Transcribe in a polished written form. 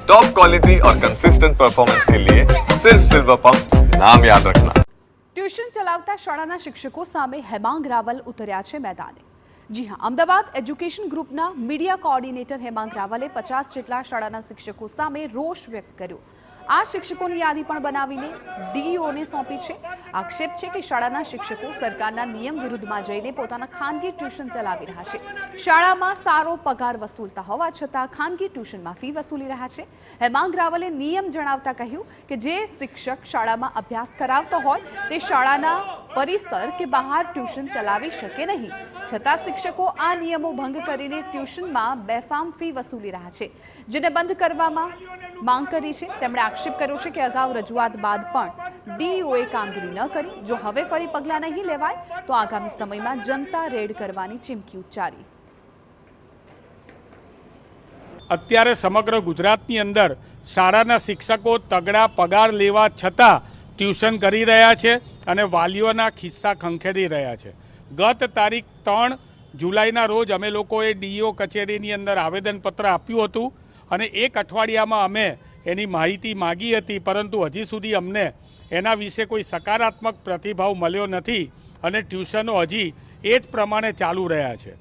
Top quality और consistent performance के लिए सिर्फ सिल्वर पंप नाम याद रखना। ટ્યુશન ચલાવતા શાળાના શિક્ષકો સામે હેમાંગ રાવલ ઉતર્યા છે મેદાને। જી હા, અમદાવાદ એજ્યુકેશન ગ્રુપના મીડિયા કોઓર્ડિનેટર હેમાંગ રાવલે 50 જેટલા શાળાના શિક્ષકો સામે રોષ વ્યક્ત કર્યો। આ શિક્ષકોની યાદી પણ બનાવીને ડીઈઓને સોંપી છે। આક્ષેપ છે કે શાળાના શિક્ષકો સરકારના નિયમ વિરુદ્ધમાં જઈને પોતાના ખાનગી ટ્યુશન ચલાવી રહ્યા છે। શાળામાં સારો પગાર વસૂલતા હોવા છતાં ખાનગી ટ્યુશનમાં ફી વસૂલી રહ્યા છે। હેમાંગ રાવલે નિયમ જણાવતા કહ્યું કે જે શિક્ષક શાળામાં અભ્યાસ કરાવતો હોય તે શાળાના પરિસર કે બહાર ટ્યુશન ચલાવી શકે નહીં, છતાં શિક્ષકો આ નિયમો ભંગ કરીને ટ્યુશનમાં બેફામ ફી વસૂલી રહ્યા છે, જેને બંધ કરવામાં માંગ કરી છે। તેમણે આક્ષેપ કર્યો છે કે અગાઉ રજૂઆત બાદ પણ ડીઈઓએ કામગીરી ન કરી। જો હવે ફરી પગલાં નહીં લેવાય તો આગામી સમયમાં જનતા રેડ કરવાની ચીમકી ઉચ્ચારી। અત્યારે સમગ્ર ગુજરાતની અંદર શાળાના શિક્ષકો તગડા પગાર લેવા છતાં ટ્યુશન કરી રહ્યા છે અને વાલીઓના ખિસ્સા ખંખેરી રહ્યા છે। ગત તારીખ 3 જુલાઈના રોજ અમે લોકોએ ડીઈઓ કચેરીની અંદર આવેદનપત્ર આપ્યું હતું અને એક અઠવાડિયામાં અમે એની માહિતી માગી હતી, પરંતુ હજી સુધી અમને એના વિશે કોઈ સકારાત્મક પ્રતિભાવ મળ્યો નથી અને ટ્યુશનો હજી એ જ પ્રમાણે ચાલુ રહ્યા છે।